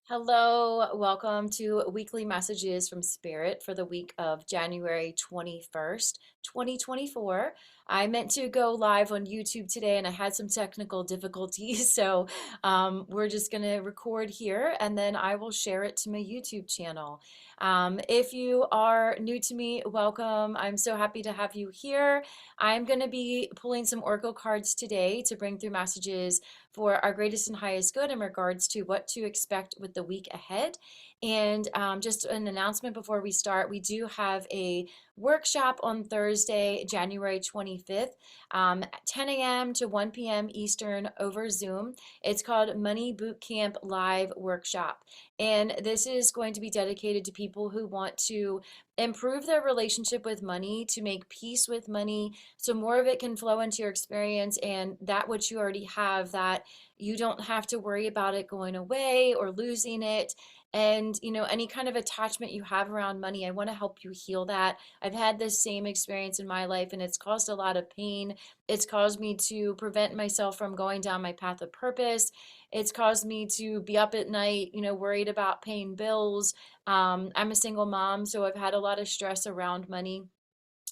Hello, welcome to weekly messages from Spirit for the week of January 21st, 2024. I meant to go live on YouTube today and I had some technical difficulties, so we're just going to record here and then I will share it to my YouTube channel. If you are new to me, welcome. I'm so happy to have you here. I'm going to be pulling some Oracle cards today to bring through messages for our greatest and highest good in regards to what to expect with the week ahead. And just an announcement before we start, we do have a workshop on Thursday, January 25th, at 10 a.m. to 1 p.m. Eastern over Zoom. It's called Money Bootcamp Live Workshop. And this is going to be dedicated to people who want to improve their relationship with money, to make peace with money, so more of it can flow into your experience, and that which you already have, that you don't have to worry about it going away or losing it. And any kind of attachment you have around money, I want to help you heal that. I've had this same experience in my life and it's caused a lot of pain. It's caused me to prevent myself from going down my path of purpose. It's caused me to be up at night, worried about paying bills. I'm a single mom, so I've had a lot of stress around money.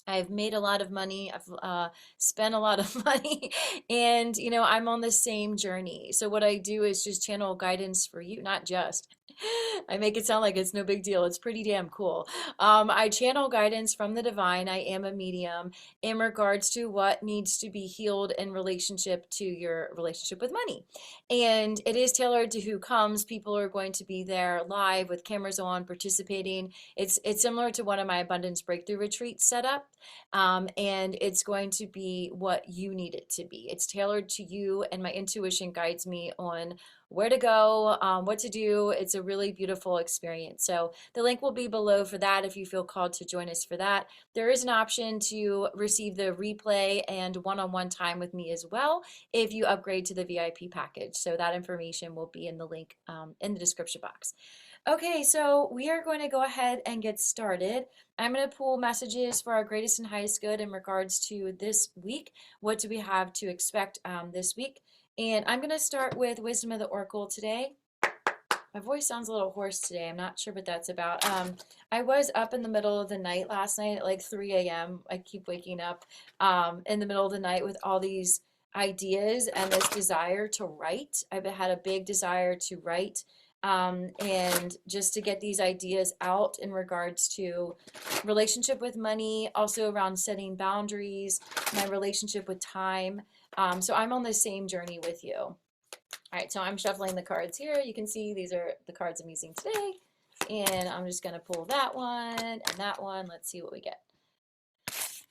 I've made a lot of money. I've spent a lot of money, and I'm on the same journey. So what I do is just channel guidance for you, not just. I make it sound like it's no big deal. It's pretty damn cool. I channel guidance from the divine. I am a medium in regards to what needs to be healed in relationship to your relationship with money, and it is tailored to who comes. People are going to be there live with cameras on, participating. It's similar to one of my abundance breakthrough retreats set up. And it's going to be what you need it to be. It's tailored to you, and my intuition guides me on where to go, what to do. It's a really beautiful experience. So the link will be below for that if you feel called to join us for that. There is an option to receive the replay and one-on-one time with me as well if you upgrade to the VIP package. So that information will be in the link in the description box. Okay, so we are going to go ahead and get started. I'm going to pull messages for our greatest and highest good in regards to this week. What do we have to expect this week? And I'm going to start with Wisdom of the Oracle today. My voice sounds a little hoarse today. I'm not sure what that's about. I was up in the middle of the night last night at like 3 a.m. I keep waking up in the middle of the night with all these ideas and this desire to write. I've had a big desire to write, and just to get these ideas out in regards to relationship with money, also around setting boundaries, my relationship with time. So I'm on the same journey with you. All right, so I'm shuffling the cards here. You can see these are the cards I'm using today. And I'm just going to pull that one and that one. Let's see what we get.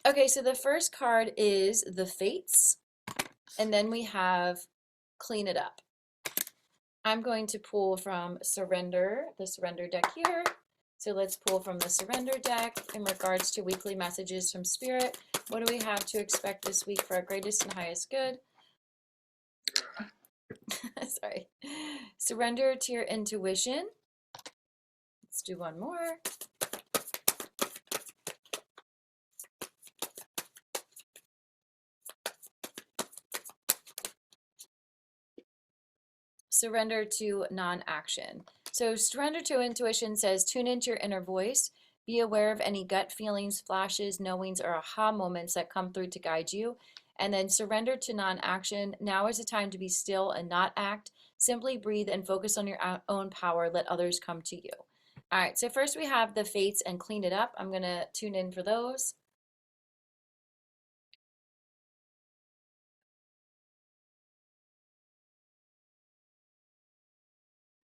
Okay, so the first card is the Fates. And then we have Clean It Up. I'm going to pull from Surrender, the Surrender deck here. So let's pull from the Surrender deck in regards to weekly messages from Spirit. What do we have to expect this week for our greatest and highest good? Sorry. Surrender to your intuition. Let's do one more. Surrender to non-action. So surrender to intuition says tune into your inner voice. Be aware of any gut feelings, flashes, knowings, or aha moments that come through to guide you. And then surrender to non-action. Now is the time to be still and not act. Simply breathe and focus on your own power. Let others come to you. All right, so first we have the Fates and Clean It Up. I'm going to tune in for those.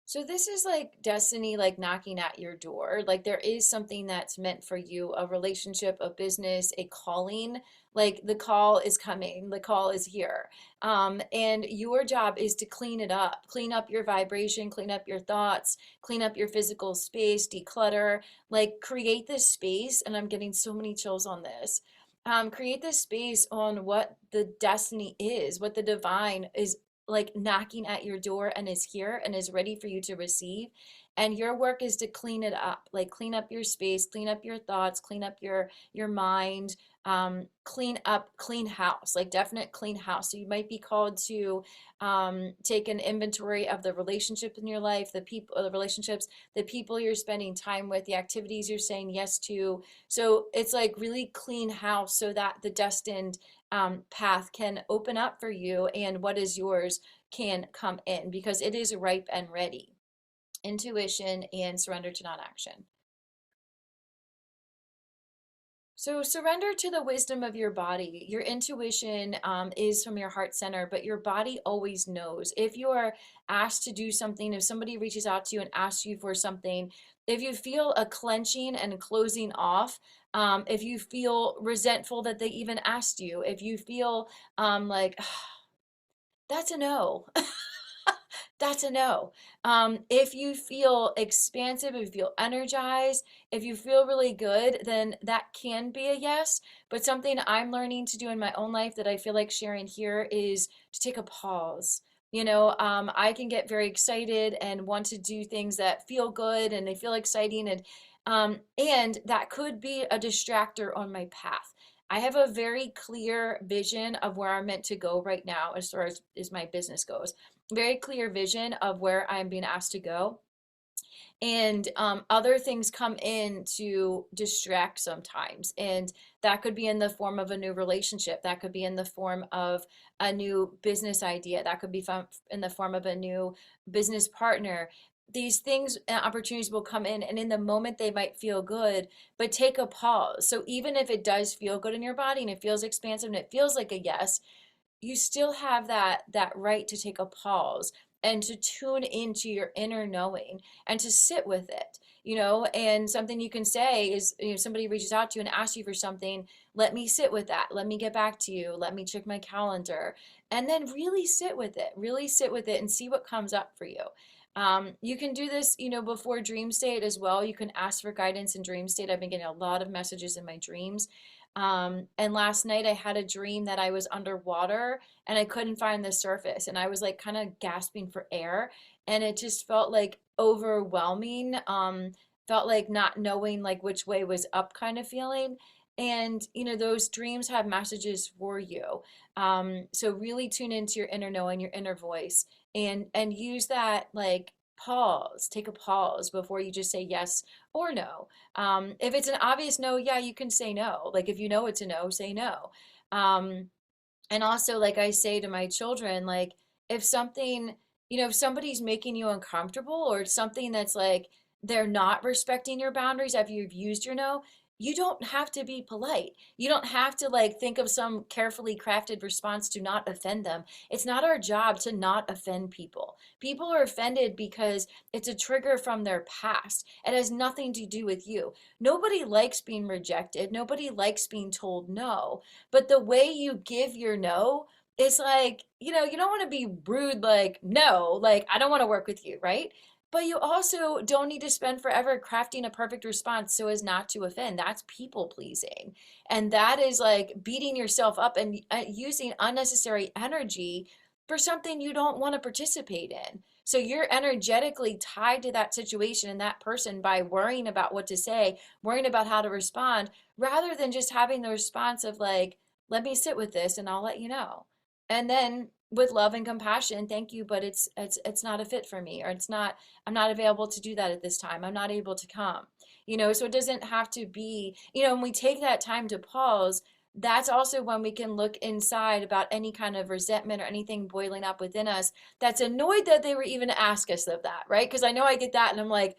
So this is like destiny, like knocking at your door. Like there is something that's meant for you, a relationship, a business, a calling. Like the call is coming, the call is here. And your job is to clean up your vibration, clean up your thoughts, clean up your physical space, declutter, like create this space. And I'm getting so many chills on this. Create this space on what the destiny is, what the divine is like knocking at your door and is here and is ready for you to receive. And your work is to clean it up, like clean up your space, clean up your thoughts, clean up your mind, clean up, clean house, like definite clean house. So you might be called to take an inventory of the relationship in your life, the people, the relationships, the people you're spending time with, the activities you're saying yes to. So it's like really clean house so that the destined path can open up for you and what is yours can come in because it is ripe and ready. Intuition and surrender to non-action. So surrender to the wisdom of your body. Your intuition is from your heart center, but your body always knows. If you are asked to do something, if somebody reaches out to you and asks you for something, if you feel a clenching and closing off, if you feel resentful that they even asked you, if you feel like that's a no. That's a no. If you feel expansive, if you feel energized, if you feel really good, then that can be a yes. But something I'm learning to do in my own life that I feel like sharing here is to take a pause. I can get very excited and want to do things that feel good and they feel exciting, and that could be a distractor on my path. I have a very clear vision of where I'm meant to go right now as far as my business goes, very clear vision of where I'm being asked to go. And other things come in to distract sometimes. And that could be in the form of a new relationship. That could be in the form of a new business idea. That could be in the form of a new business partner. These things and opportunities will come in, and in the moment they might feel good, but take a pause. So even if it does feel good in your body and it feels expansive and it feels like a yes, you still have that right to take a pause and to tune into your inner knowing and to sit with it. And something you can say is, somebody reaches out to you and asks you for something, let me sit with that, let me get back to you, let me check my calendar, and then really sit with it and see what comes up for you. You can do this, before dream state as well. You can ask for guidance in dream state. I've been getting a lot of messages in my dreams. And last night I had a dream that I was underwater and I couldn't find the surface. And I was like kind of gasping for air. And it just felt like overwhelming. Felt like not knowing like which way was up kind of feeling. And those dreams have messages for you. So really tune into your inner knowing, your inner voice, and use that like pause, take a pause before you just say yes or no. If it's an obvious no, yeah, you can say no. Like if you know it's a no, say no. Um, and also, like I say to my children, like if something, if somebody's making you uncomfortable or it's something that's like they're not respecting your boundaries after you've used your no, you don't have to be polite. You don't have to like think of some carefully crafted response to not offend them. It's not our job to not offend people. People are offended because it's a trigger from their past. It has nothing to do with you. Nobody likes being rejected. Nobody likes being told no. But the way you give your no, it's like, you don't want to be rude, like, no, like, I don't want to work with you, right? But you also don't need to spend forever crafting a perfect response so as not to offend. That's people pleasing. And that is like beating yourself up and using unnecessary energy for something you don't want to participate in. So you're energetically tied to that situation and that person by worrying about what to say, worrying about how to respond, rather than just having the response of like, let me sit with this and I'll let you know. And then with love and compassion, thank you, but it's not a fit for me, or I'm not available to do that at this time. I'm not able to come. So it doesn't have to be, when we take that time to pause, that's also when we can look inside about any kind of resentment or anything boiling up within us that's annoyed that they were even ask us of that, right? Because I know I get that and I'm like,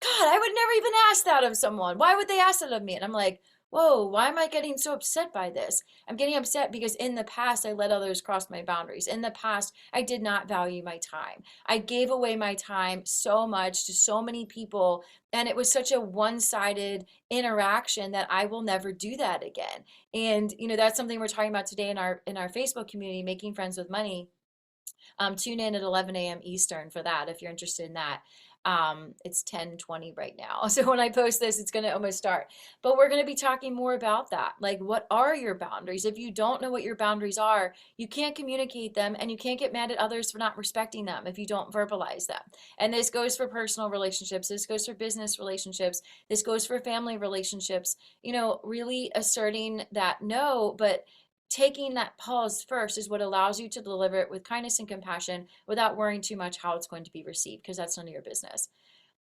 God, I would never even ask that of someone. Why would they ask that of me? And I'm like, whoa, why am I getting so upset by this? I'm getting upset because in the past, I let others cross my boundaries. In the past, I did not value my time. I gave away my time so much to so many people, and it was such a one-sided interaction that I will never do that again. And that's something we're talking about today in our Facebook community, making friends with money. Tune in at 11 a.m. Eastern for that if you're interested in that. It's 10:20 right now. So when I post this, it's going to almost start. But we're going to be talking more about that. Like, what are your boundaries? If you don't know what your boundaries are, you can't communicate them and you can't get mad at others for not respecting them if you don't verbalize them. And this goes for personal relationships, this goes for business relationships, this goes for family relationships. Really asserting that no, but taking that pause first is what allows you to deliver it with kindness and compassion without worrying too much how it's going to be received, because that's none of your business.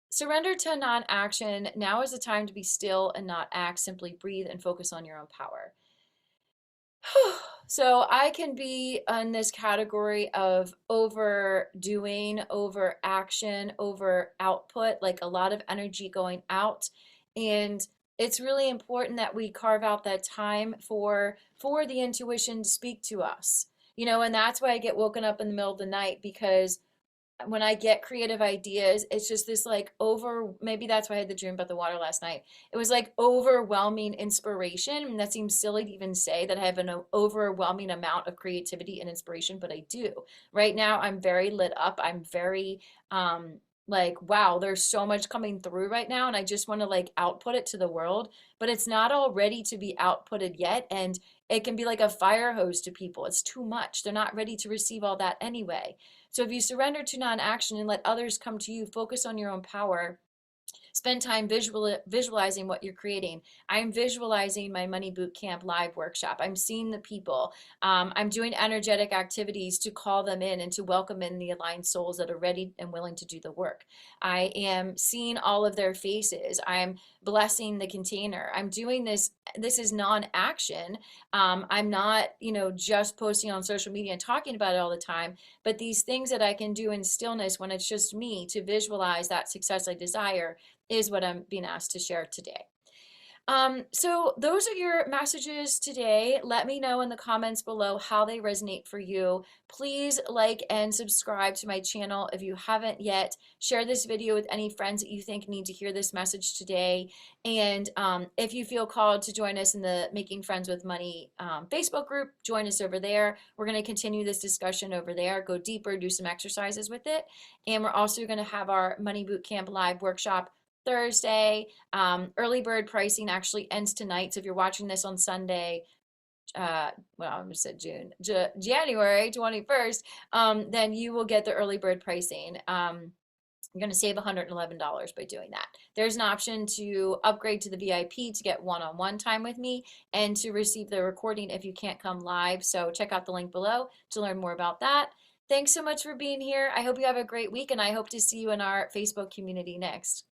Surrender to non-action. Now is the time to be still and not act. Simply breathe and focus on your own power. So I can be in this category of overdoing, over action, over output, like a lot of energy going out. And it's really important that we carve out that time for the intuition to speak to us. And that's why I get woken up in the middle of the night, because when I get creative ideas, it's just this like maybe that's why I had the dream about the water last night. It was like overwhelming inspiration. And that seems silly to even say that I have an overwhelming amount of creativity and inspiration, but I do. Right now, I'm very lit up. I'm very, like, wow, there's so much coming through right now. And I just want to like output it to the world, but it's not all ready to be outputted yet. And it can be like a fire hose to people. It's too much. They're not ready to receive all that anyway. So if you surrender to non-action and let others come to you, focus on your own power. Spend time visualizing what you're creating. I'm visualizing my Money Boot Camp live workshop. I'm seeing the people. I'm doing energetic activities to call them in and to welcome in the aligned souls that are ready and willing to do the work. I am seeing all of their faces. I'm blessing the container. I'm doing this. This is non-action. I'm not, just posting on social media and talking about it all the time, but these things that I can do in stillness when it's just me to visualize that success I desire is what I'm being asked to share today. So those are your messages today. Let me know in the comments below how they resonate for you. Please like and subscribe to my channel if you haven't yet. Share this video with any friends that you think need to hear this message today. And if you feel called to join us in the Making Friends with Money Facebook group, join us over there. We're going to continue this discussion over there, go deeper, do some exercises with it. And we're also going to have our Money Boot Camp live workshop Thursday. Early bird pricing actually ends tonight. So if you're watching this on Sunday, well, I almost said January 21st, then you will get the early bird pricing. You're going to save $111 by doing that. There's an option to upgrade to the VIP to get one-on-one time with me and to receive the recording if you can't come live. So check out the link below to learn more about that. Thanks so much for being here. I hope you have a great week, and I hope to see you in our Facebook community next.